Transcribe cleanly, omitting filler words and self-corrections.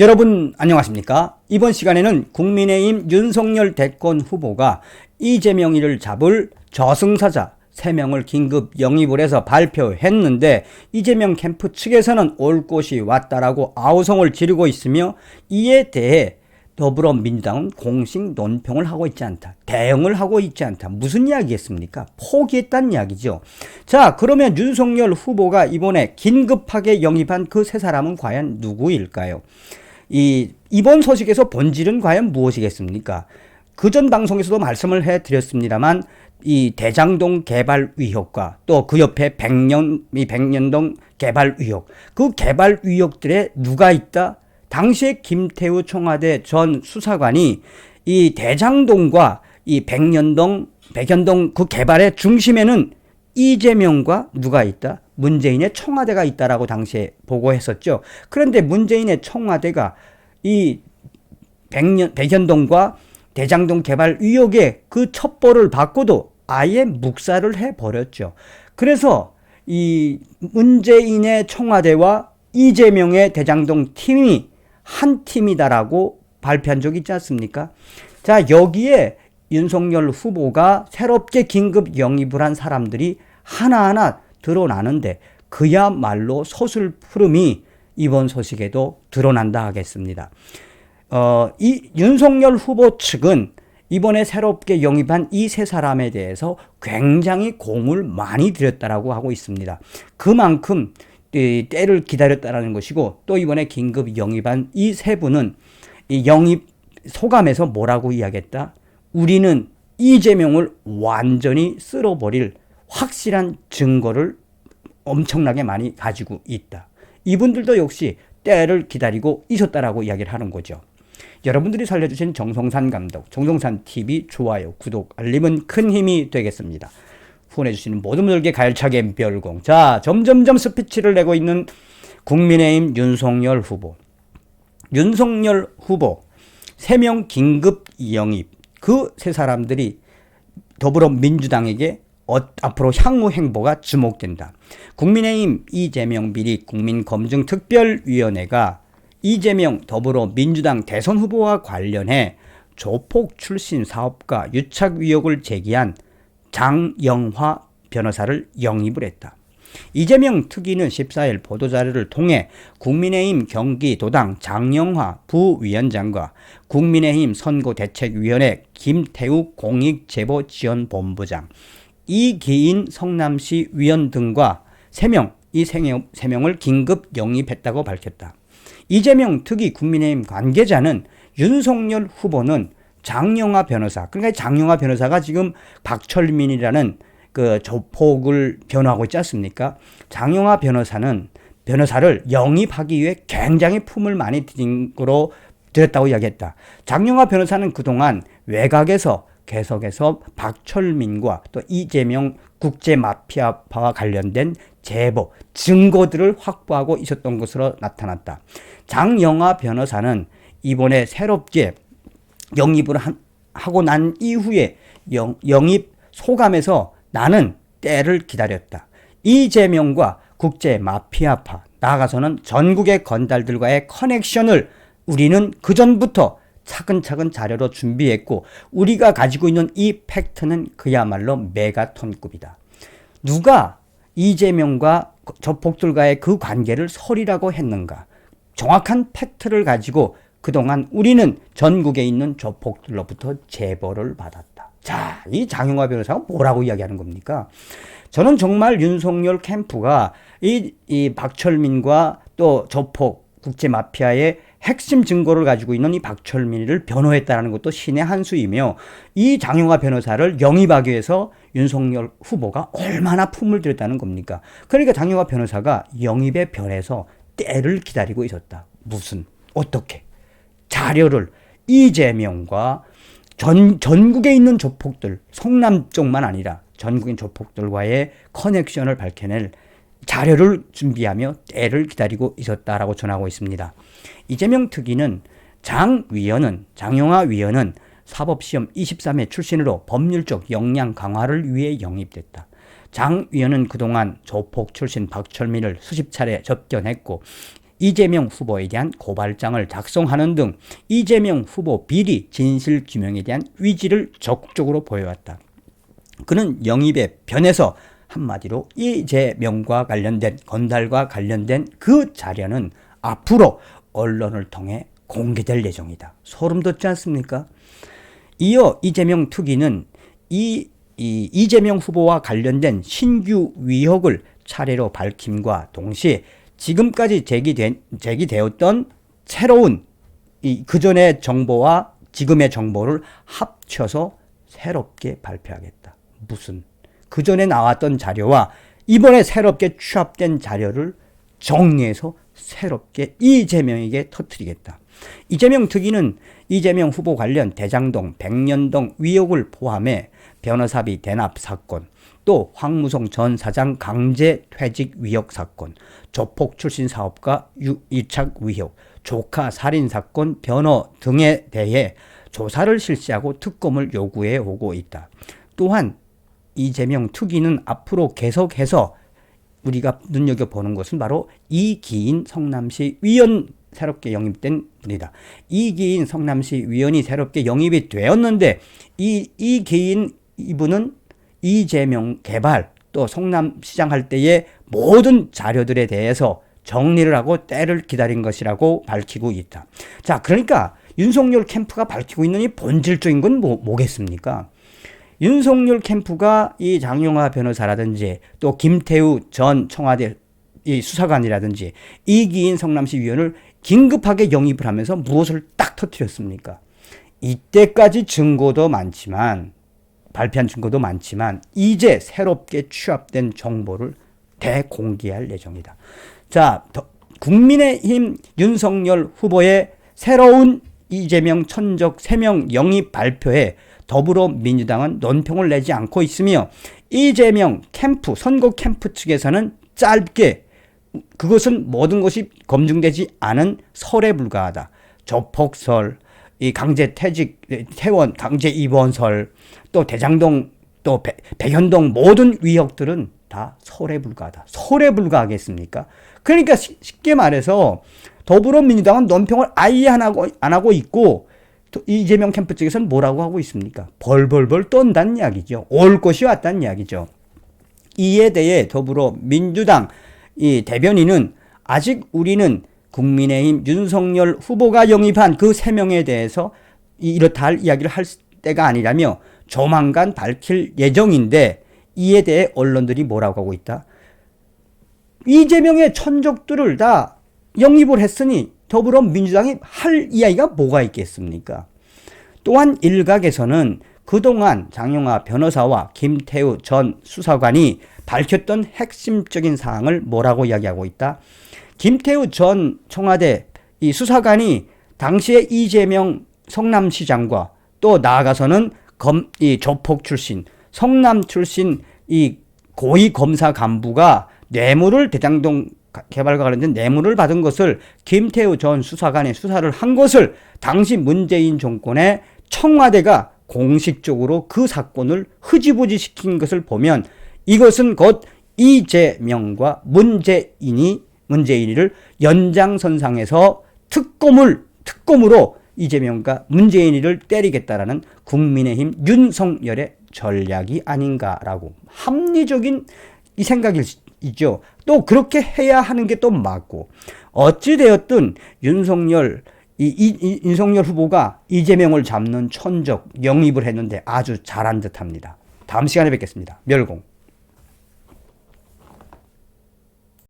여러분 안녕하십니까? 이번 시간에는 국민의힘 윤석열 대권 후보가 이재명이를 잡을 저승사자 3명을 긴급 영입을 해서 발표했는데 이재명 캠프 측에서는 올 곳이 왔다라고 아우성을 지르고 있으며 이에 대해 더불어민주당은 공식 논평을 하고 있지 않다. 대응을 하고 있지 않다. 무슨 이야기겠습니까? 포기했다는 이야기죠. 자, 그러면 윤석열 후보가 이번에 긴급하게 영입한 그 세 사람은 과연 누구일까요? 이번 소식에서 본질은 과연 무엇이겠습니까? 그전 방송에서도 말씀을 해드렸습니다만 이 대장동 개발 의혹과 또 그 옆에 백년동 개발 의혹, 그 개발 의혹들에 누가 있다? 당시에 김태우 청와대 전 수사관이 이 대장동과 이 백연동 그 개발의 중심에는 이재명과 누가 있다? 문재인의 청와대가 있다라고 당시에 보고했었죠. 그런데 문재인의 청와대가 이 백연동과 대장동 개발 의혹에 그 첩보를 받고도 아예 묵살을 해버렸죠. 그래서 이 문재인의 청와대와 이재명의 대장동 팀이 한 팀이다라고 발표한 적이 있지 않습니까? 자, 여기에 윤석열 후보가 새롭게 긴급 영입을 한 사람들이 하나하나 드러나는데 그야말로 서슬푸름이 이번 소식에도 드러난다 하겠습니다. 이 윤석열 후보 측은 이번에 새롭게 영입한 이 세 사람에 대해서 굉장히 공을 많이 들였다라고 하고 있습니다. 그만큼 때를 기다렸다라는 것이고 또 이번에 긴급 영입한 이 세 분은 이 영입 소감에서 뭐라고 이야기했다? 우리는 이재명을 완전히 쓸어버릴 확실한 증거를 엄청나게 많이 가지고 있다. 이분들도 역시 때를 기다리고 있었다라고 이야기를 하는 거죠. 여러분들이 살려주신 정성산 감독, 정성산 TV 좋아요, 구독, 알림은 큰 힘이 되겠습니다. 후원해주시는 모든 분들께 가열차게 별공. 자, 점점점 스피치를 내고 있는 국민의힘 윤석열 후보. 윤석열 후보 3명 긴급 영입. 그 세 사람들이 더불어민주당에게 앞으로 향후 행보가 주목된다. 국민의힘 이재명 비리 국민검증특별위원회가 이재명 더불어민주당 대선 후보와 관련해 조폭 출신 사업가 유착 의혹을 제기한 장영화 변호사를 영입을 했다. 이재명 특위는 14일 보도자료를 통해 국민의힘 경기도당 장영화 부위원장과 국민의힘 선거대책위원회 김태욱 공익제보지원본부장, 이기인 성남시 위원 등과 3명, 이 3명을 긴급 영입했다고 밝혔다. 이재명 특위 국민의힘 관계자는 윤석열 후보는 장영화 변호사, 그러니까 장영화 변호사가 지금 박철민이라는 그 조폭을 변호하고 있지 않습니까? 장영화 변호사를 영입하기 위해 굉장히 품을 많이 들였다고 이야기했다. 장영화 변호사는 그동안 외곽에서 계속해서 박철민과 또 이재명 국제마피아파와 관련된 제보, 증거들을 확보하고 있었던 것으로 나타났다. 장영화 변호사는 이번에 새롭게 영입을 하고 난 이후에 영입 소감에서 나는 때를 기다렸다. 이재명과 국제마피아파, 나아가서는 전국의 건달들과의 커넥션을 우리는 그전부터 차근차근 자료로 준비했고 우리가 가지고 있는 이 팩트는 그야말로 메가톤급이다. 누가 이재명과 조폭들과의 그 관계를 설이라고 했는가? 정확한 팩트를 가지고 그동안 우리는 전국에 있는 조폭들로부터 제보를 받았다. 자, 이 장영화 변호사가 뭐라고 이야기하는 겁니까? 저는 정말 윤석열 캠프가 이 박철민과 또 조폭 국제마피아의 핵심 증거를 가지고 있는 이 박철민을 변호했다는 것도 신의 한 수이며 이 장영화 변호사를 영입하기 위해서 윤석열 후보가 얼마나 품을 들였다는 겁니까? 그러니까 장영화 변호사가 영입에 변해서 때를 기다리고 있었다. 무슨? 어떻게? 자료를 이재명과 전국에 있는 조폭들, 성남 쪽만 아니라 전국인 조폭들과의 커넥션을 밝혀낼 자료를 준비하며 때를 기다리고 있었다라고 전하고 있습니다. 이재명 특위는 장영화 위원은 사법시험 23회 출신으로 법률적 역량 강화를 위해 영입됐다. 장 위원은 그동안 조폭 출신 박철민을 수십 차례 접견했고 이재명 후보에 대한 고발장을 작성하는 등 이재명 후보 비리 진실 규명에 대한 의지를 적극적으로 보여왔다. 그는 영입에 변해서 한마디로 이재명과 관련된, 건달과 관련된 그 자료는 앞으로 언론을 통해 공개될 예정이다. 소름 돋지 않습니까? 이어 이재명 특위는 이재명 후보와 관련된 신규 의혹을 차례로 밝힘과 동시에 지금까지 제기되었던 새로운 그전의 정보와 지금의 정보를 합쳐서 새롭게 발표하겠다. 무슨 그전에 나왔던 자료와 이번에 새롭게 취합된 자료를 정리해서 새롭게 이재명에게 터뜨리겠다. 이재명 특위는 이재명 후보 관련 대장동, 백년동 의혹을 포함해 변호사비 대납 사건, 또 황무성 전 사장 강제 퇴직 의혹 사건, 조폭 출신 사업가 유착 의혹, 조카 살인 사건 변호 등에 대해 조사를 실시하고 특검을 요구해 오고 있다. 또한 이재명 특위는 앞으로 계속해서 우리가 눈여겨보는 것은 바로 이기인 성남시 위원 새롭게 영입된 분이다. 이기인 성남시 위원이 새롭게 영입이 되었는데 이기인 이분은 이재명 개발 또 성남시장 할 때의 모든 자료들에 대해서 정리를 하고 때를 기다린 것이라고 밝히고 있다. 자, 그러니까 윤석열 캠프가 밝히고 있는 이 본질적인 건 뭐겠습니까? 윤석열 캠프가 이 장용화 변호사라든지 또 김태우 전 청와대 이 수사관이라든지 이기인 성남시 위원을 긴급하게 영입을 하면서 무엇을 딱 터뜨렸습니까? 이때까지 증거도 많지만 발표한 증거도 많지만 이제 새롭게 취합된 정보를 대공개할 예정이다. 자, 국민의힘 윤석열 후보의 새로운 이재명 천적 3명 영입 발표에 더불어민주당은 논평을 내지 않고 있으며 이재명 캠프, 선거 캠프 측에서는 짧게 그것은 모든 것이 검증되지 않은 설에 불과하다. 조폭설, 이 강제 퇴직, 퇴원, 강제 입원설, 또 대장동, 또 백현동 모든 의혹들은 다 설에 불과하다. 설에 불과하겠습니까? 그러니까 쉽게 말해서 더불어민주당은 논평을 아예 안 하고 있고 이재명 캠프 측에서는 뭐라고 하고 있습니까? 벌벌벌 떤다는 이야기죠. 올 것이 왔다는 이야기죠. 이에 대해 더불어민주당 이 대변인은 아직 우리는 국민의힘 윤석열 후보가 영입한 그 3명에 대해서 이렇다 할 이야기를 할 때가 아니라며 조만간 밝힐 예정인데 이에 대해 언론들이 뭐라고 하고 있다? 이재명의 천적들을 다 영입을 했으니 더불어민주당이 할 이야기가 뭐가 있겠습니까? 또한 일각에서는 그동안 장용화 변호사와 김태우 전 수사관이 밝혔던 핵심적인 사항을 뭐라고 이야기하고 있다? 김태우 전 청와대 이 수사관이 당시에 이재명 성남시장과 또 나아가서는 이 조폭 출신, 성남 출신 이 고위 검사 간부가 뇌물을 대장동 개발과 관련된 뇌물을 받은 것을 김태우 전 수사관이 수사를 한 것을 당시 문재인 정권의 청와대가 공식적으로 그 사건을 흐지부지 시킨 것을 보면 이것은 곧 이재명과 문재인이를 연장선상에서 특검으로 이재명과 문재인이를 때리겠다라는 국민의힘 윤석열의 전략이 아닌가라고 합리적인 이 생각이죠. 또 그렇게 해야 하는 게 또 맞고 어찌되었든 윤석열 후보가 이재명을 잡는 천적 영입을 했는데 아주 잘한 듯합니다. 다음 시간에 뵙겠습니다. 멸공.